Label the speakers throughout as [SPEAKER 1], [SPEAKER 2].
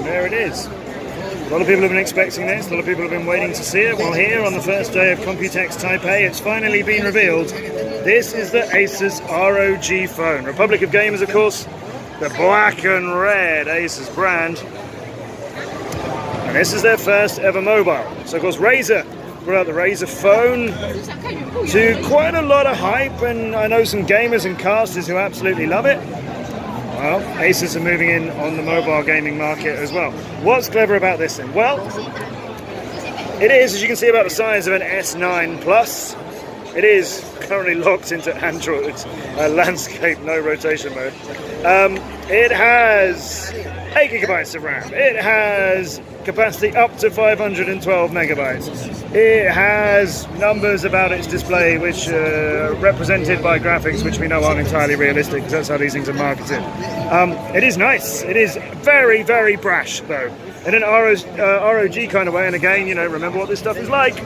[SPEAKER 1] there it is. A lot of people have been expecting this, a lot of people have been waiting to see it. Well, here on the first day of Computex Taipei, it's finally been revealed. This is the ASUS ROG Phone. Republic of Gamers, of course, the black and red ASUS brand. And this is their first ever mobile. So, of course, Razer brought out the Razer Phone to quite a lot of hype, and I know some gamers and casters who absolutely love it. Well, ASUS are moving in on the mobile gaming market as well. What's clever about this thing? Well, it is, as you can see, about the size of an S9 Plus. It is currently locked into Android landscape, no rotation mode. It has 8 gigabytes of RAM. It has capacity up to 512 megabytes. It has numbers about its display which are represented by graphics which we know aren't entirely realistic, because that's how these things are marketed. It is nice. It is very, very brash though, in an ROG kind of way, and again, you know, remember what this stuff is like.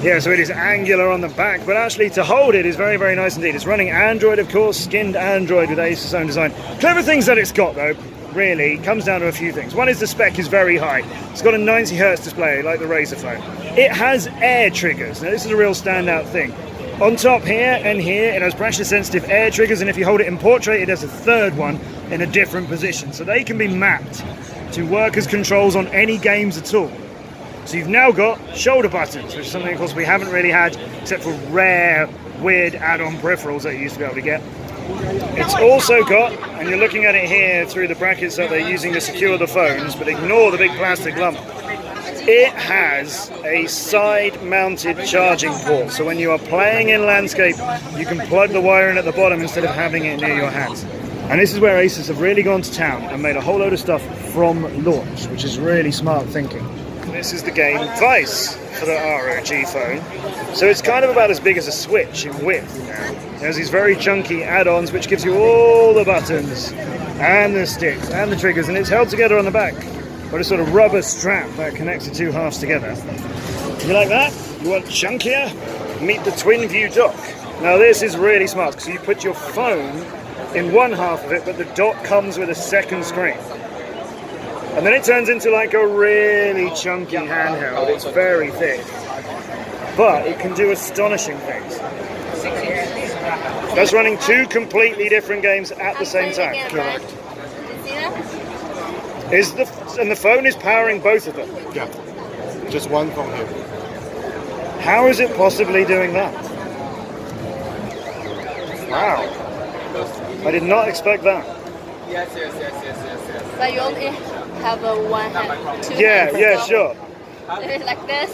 [SPEAKER 1] Yeah, so it is angular on the back, but actually to hold it is very, very nice indeed. It's running Android, of course, skinned Android with ASUS own design. Clever things that it's got though, really, comes down to a few things. One is the spec is very high. It's got a 90 Hz display like the Razer Phone. It has air triggers. Now this is a real standout thing. On top here and here, it has pressure sensitive air triggers, and if you hold it in portrait, it has a third one in a different position. So they can be mapped to work as controls on any games at all. So you've now got shoulder buttons, which is something, of course, we haven't really had, except for rare, weird add-on peripherals that you used to be able to get. It's also got, and you're looking at it here through the brackets that they're using to secure the phones, but ignore the big plastic lump. It has a side-mounted charging port, so when you are playing in landscape, you can plug the wire in at the bottom instead of having it near your hands. And this is where ASUS have really gone to town and made a whole load of stuff from launch, which is really smart thinking. This is the Gamevice for the ROG Phone. So it's kind of about as big as a Switch in width now. There's these very chunky add-ons which gives you all the buttons and the sticks and the triggers, and it's held together on the back by a sort of rubber strap that connects the two halves together. You like that? You want chunkier? Meet the TwinView dock. Now this is really smart because you put your phone in one half of it, but the dock comes with a second screen. And then it turns into like a really chunky handheld. It's very thick, but it can do astonishing things. That's running 2 completely different games at the same time.
[SPEAKER 2] Correct.
[SPEAKER 1] And the phone is powering both of them?
[SPEAKER 2] Yeah, just one phone here.
[SPEAKER 1] How is it possibly doing that? Wow. I did not expect that.
[SPEAKER 3] Yes.
[SPEAKER 4] But you only have a one hand, two
[SPEAKER 1] Yeah,
[SPEAKER 4] hands,
[SPEAKER 1] yeah,
[SPEAKER 4] so
[SPEAKER 1] sure.
[SPEAKER 4] like this.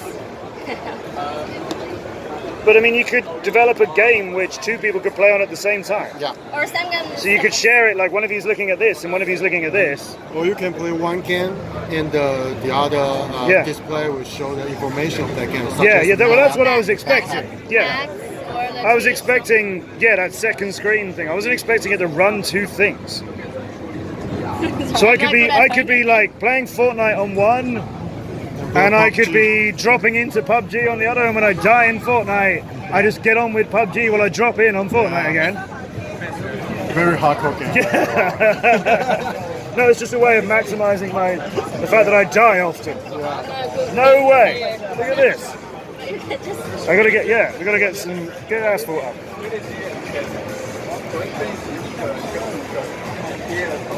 [SPEAKER 1] But I mean, you could develop a game which 2 people could play on at the same time.
[SPEAKER 2] Yeah.
[SPEAKER 4] Or some can.
[SPEAKER 1] So you could share it, like one of you's looking at this and one of you's looking at this.
[SPEAKER 2] Or you can play one game, and the other
[SPEAKER 1] Yeah.
[SPEAKER 2] display will show the information of that game.
[SPEAKER 1] Yeah, well, that's what I was expecting. Yeah.
[SPEAKER 4] Max or the
[SPEAKER 1] I was
[SPEAKER 4] two.
[SPEAKER 1] expecting, that second screen thing. I wasn't expecting it to run 2 things. So I could be like playing Fortnite on one, and I could be dropping into PUBG on the other, and when I die in Fortnite, I just get on with PUBG while I drop in on Fortnite again.
[SPEAKER 2] Very hardcore game.
[SPEAKER 1] No, it's just a way of maximizing the fact that I die often. No way. Look at this. We gotta get asphalt up.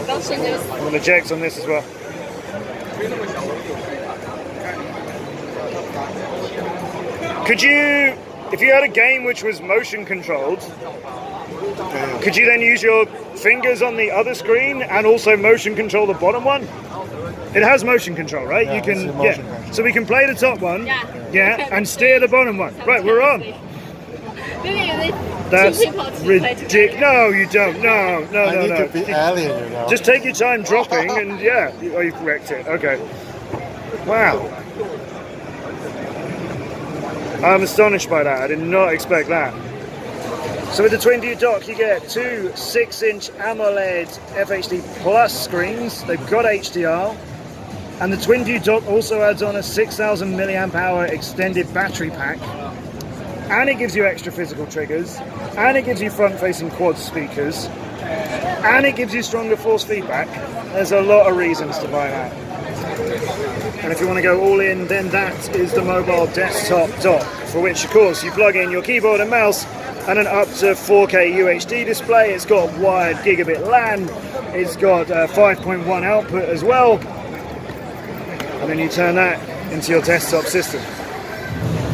[SPEAKER 4] Don't change this.
[SPEAKER 1] I'm gonna eject on this as well. Could you, if you had a game which was motion controlled, could you then use your fingers on the other screen and also motion control the bottom one? It has motion control, right?
[SPEAKER 2] Yeah,
[SPEAKER 1] You can,
[SPEAKER 2] it's motion control.
[SPEAKER 1] So we can play the top one,
[SPEAKER 4] Yeah.
[SPEAKER 1] and steer the bottom one. Right, we're on. That's ridiculous. No, you don't. No.
[SPEAKER 2] I need to be alien, you know.
[SPEAKER 1] Just take your time dropping, and you've wrecked it. Okay. Wow. I'm astonished by that. I did not expect that. So with the TwinView dock, you get 2 6-inch AMOLED FHD Plus screens. They've got HDR. And the TwinView dock also adds on a 6,000 milliamp hour extended battery pack. And it gives you extra physical triggers. And it gives you front-facing quad speakers. and it gives you stronger force feedback, there's a lot of reasons to buy that. And if you want to go all in, then that is the mobile desktop dock, for which of course you plug in your keyboard and mouse and an up to 4K UHD display. It's got wired gigabit LAN, it's got 5.1 output as well, and then you turn that into your desktop system.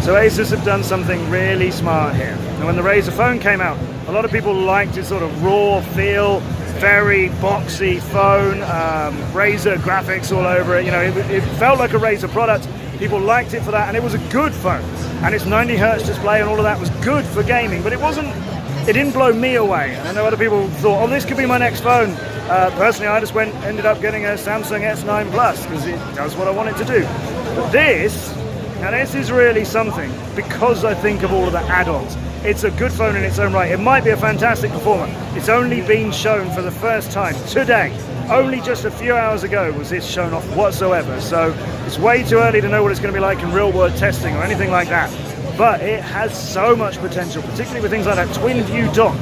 [SPEAKER 1] So ASUS have done something really smart here. And when the Razer phone came out, a lot of people liked its sort of raw feel, very boxy phone, Razer graphics all over it. You know, it felt like a Razer product. People liked it for that, and it was a good phone. And its 90 Hz display and all of that was good for gaming, but it didn't blow me away. And I know other people thought, oh, this could be my next phone. Personally, I just ended up getting a Samsung S9 Plus because it does what I want it to do. But this is really something because I think of all of the add-ons. It's a good phone in its own right. It might be a fantastic performer. It's only been shown for the first time today. Only just a few hours ago was this shown off whatsoever. So it's way too early to know what it's going to be like in real-world testing or anything like that. But it has so much potential, particularly with things like that TwinView dock.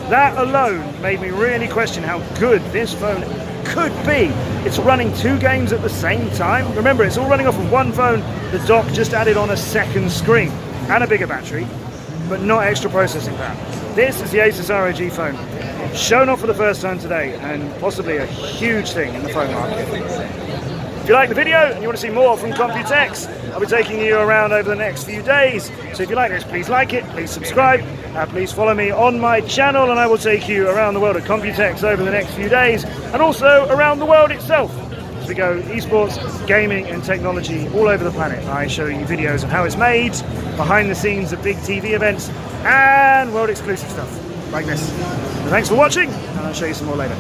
[SPEAKER 1] That alone made me really question how good this phone could be. It's running 2 games at the same time. Remember, it's all running off of one phone. The dock just added on a second screen and a bigger battery, but not extra processing power. This is the ASUS ROG phone, shown off for the first time today, and possibly a huge thing in the phone market. If you like the video and you want to see more from Computex, I'll be taking you around over the next few days. So if you like this, please like it, please subscribe, please follow me on my channel, and I will take you around the world of Computex over the next few days, and also around the world itself. As we go esports, gaming and technology all over the planet. I show you videos of how it's made, behind the scenes of big TV events, and world exclusive stuff like this. So thanks for watching, and I'll show you some more later.